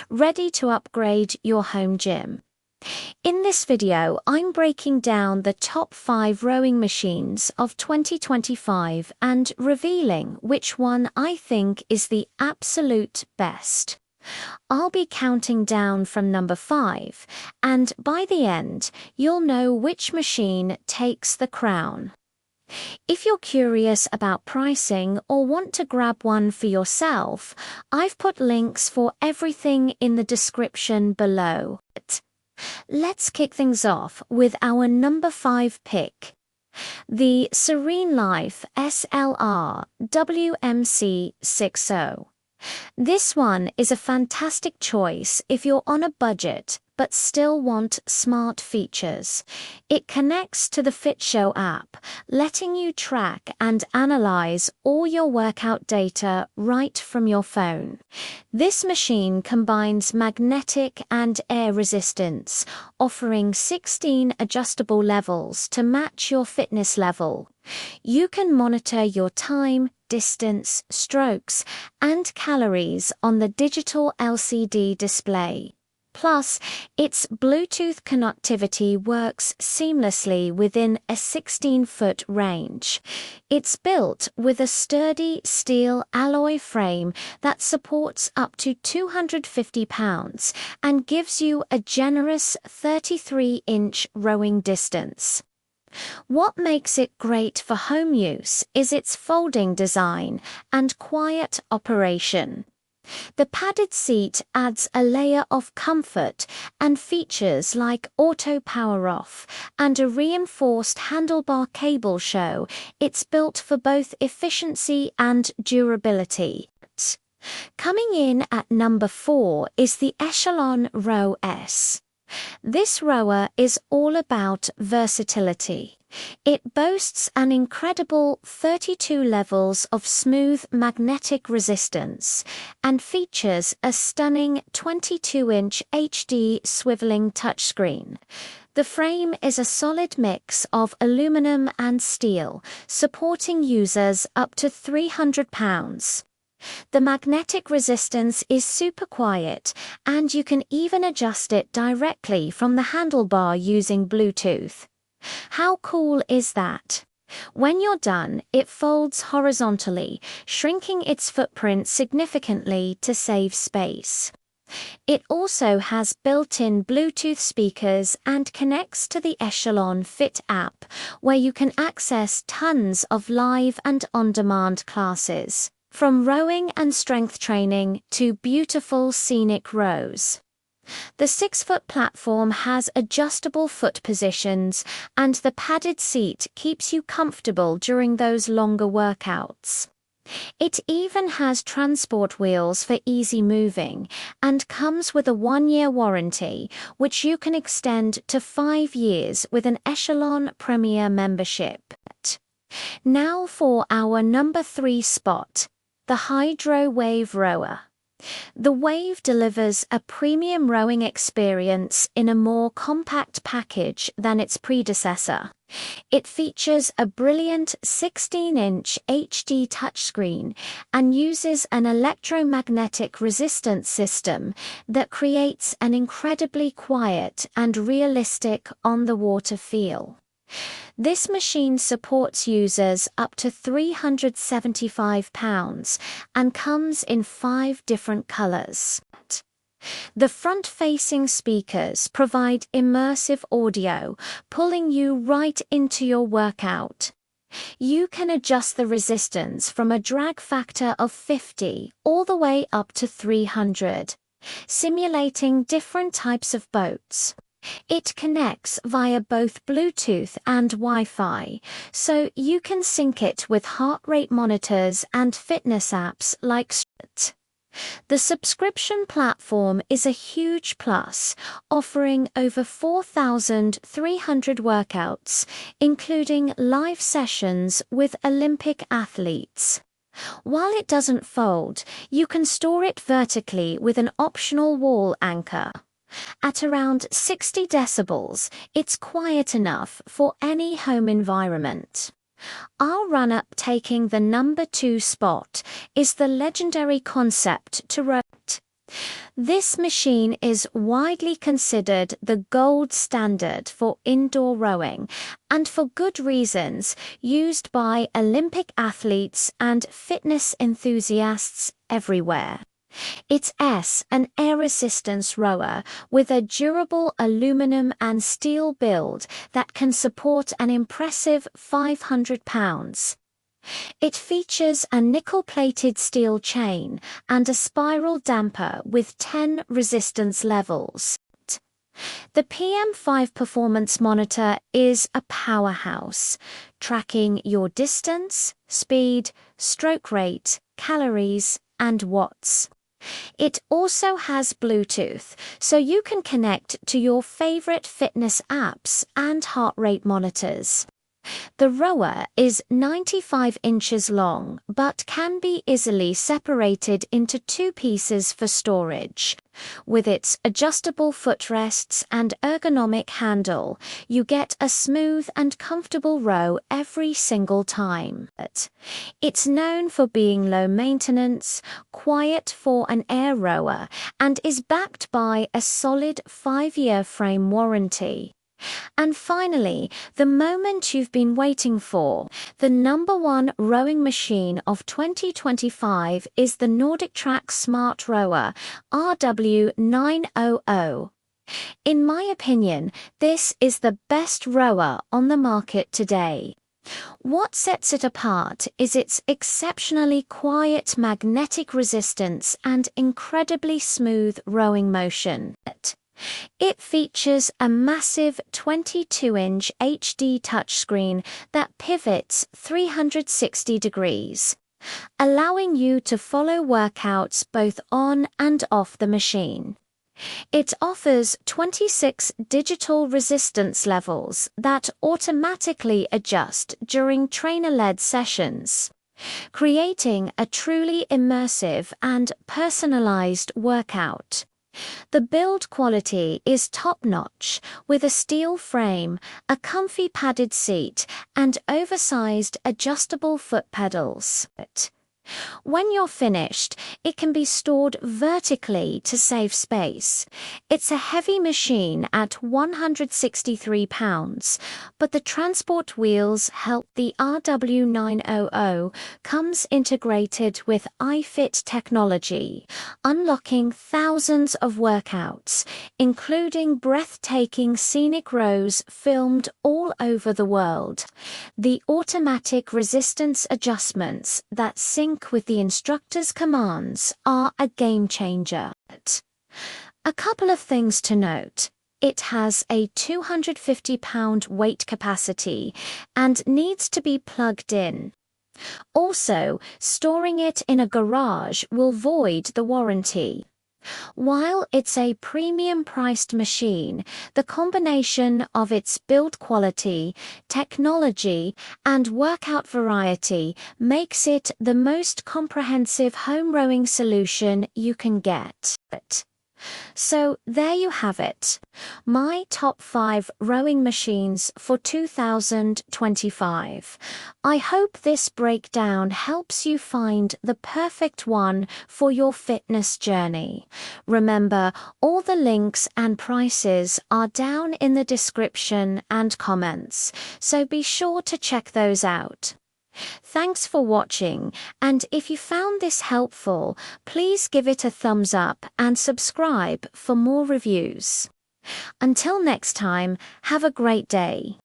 ready to upgrade your home gym. In this video, I'm breaking down the top 5 rowing machines of 2025 and revealing which one I think is the absolute best. I'll be counting down from number 5, and by the end, you'll know which machine takes the crown. If you're curious about pricing or want to grab one for yourself, I've put links for everything in the description below. Let's kick things off with our number 5 pick, the SereneLife SLRWMC60. This one is a fantastic choice if you're on a budget but still want smart features. It connects to the FitShow app, letting you track and analyze all your workout data right from your phone. This machine combines magnetic and air resistance, offering 16 adjustable levels to match your fitness level. You can monitor your time, distance, strokes, and calories on the digital LCD display. Plus, its Bluetooth connectivity works seamlessly within a 16-foot range. It's built with a sturdy steel alloy frame that supports up to 250 pounds and gives you a generous 33-inch rowing distance. What makes it great for home use is its folding design and quiet operation. The padded seat adds a layer of comfort, and features like auto power off and a reinforced handlebar cable show it's built for both efficiency and durability. Coming in at number 4 is the Echelon Row S. This rower is all about versatility. It boasts an incredible 32 levels of smooth magnetic resistance and features a stunning 22-inch HD swiveling touchscreen. The frame is a solid mix of aluminum and steel, supporting users up to 300 pounds. The magnetic resistance is super quiet, and you can even adjust it directly from the handlebar using Bluetooth. How cool is that? When you're done, it folds horizontally, shrinking its footprint significantly to save space. It also has built-in Bluetooth speakers and connects to the Echelon Fit app, where you can access tons of live and on-demand classes, from rowing and strength training to beautiful scenic rows. The 6-foot platform has adjustable foot positions, and the padded seat keeps you comfortable during those longer workouts. It even has transport wheels for easy moving, and comes with a 1-year warranty, which you can extend to 5 years with an Echelon Premier membership. Now for our number 3 spot, the Hydrow Wave Rower. The Wave delivers a premium rowing experience in a more compact package than its predecessor. It features a brilliant 16-inch HD touchscreen and uses an electromagnetic resistance system that creates an incredibly quiet and realistic on-the-water feel. This machine supports users up to 375 pounds and comes in 5 different colors. The front-facing speakers provide immersive audio, pulling you right into your workout. You can adjust the resistance from a drag factor of 50 all the way up to 300, simulating different types of boats. It connects via both Bluetooth and Wi-Fi, so you can sync it with heart rate monitors and fitness apps like Strava. The subscription platform is a huge plus, offering over 4,300 workouts, including live sessions with Olympic athletes. While it doesn't fold, you can store it vertically with an optional wall anchor. At around 60 decibels, it's quiet enough for any home environment. Our run-up taking the number 2 spot is the legendary Concept2 RowErg. This machine is widely considered the gold standard for indoor rowing, and for good reasons, used by Olympic athletes and fitness enthusiasts everywhere. It's an air resistance rower with a durable aluminum and steel build that can support an impressive 500 pounds. It features a nickel-plated steel chain and a spiral damper with 10 resistance levels. The PM5 performance monitor is a powerhouse, tracking your distance, speed, stroke rate, calories, and watts. It also has Bluetooth, so you can connect to your favorite fitness apps and heart rate monitors. The rower is 95 inches long, but can be easily separated into two pieces for storage. With its adjustable footrests and ergonomic handle, you get a smooth and comfortable row every single time. It's known for being low maintenance, quiet for an air rower, and is backed by a solid 5-year frame warranty. And finally, the moment you've been waiting for, the #1 rowing machine of 2025 is the NordicTrack Smart Rower RW900. In my opinion, this is the best rower on the market today. What sets it apart is its exceptionally quiet magnetic resistance and incredibly smooth rowing motion. It features a massive 22-inch HD touchscreen that pivots 360 degrees, allowing you to follow workouts both on and off the machine. It offers 26 digital resistance levels that automatically adjust during trainer-led sessions, creating a truly immersive and personalized workout. The build quality is top-notch, with a steel frame, a comfy padded seat, and oversized adjustable foot pedals. When you're finished, it can be stored vertically to save space. It's a heavy machine at 163 pounds, but the transport wheels help. The RW900 comes integrated with iFit technology, unlocking thousands of workouts, including breathtaking scenic rows filmed all over the world. The automatic resistance adjustments that sync with the instructor's commands are a game changer. A couple of things to note. It has a 250-pound weight capacity and needs to be plugged in. Also, storing it in a garage will void the warranty. While it's a premium-priced machine, the combination of its build quality, technology, and workout variety makes it the most comprehensive home rowing solution you can get. So there you have it, my top 5 rowing machines for 2025. I hope this breakdown helps you find the perfect one for your fitness journey. Remember, all the links and prices are down in the description and comments, so be sure to check those out. Thanks for watching, and if you found this helpful, please give it a thumbs up and subscribe for more reviews. Until next time, have a great day.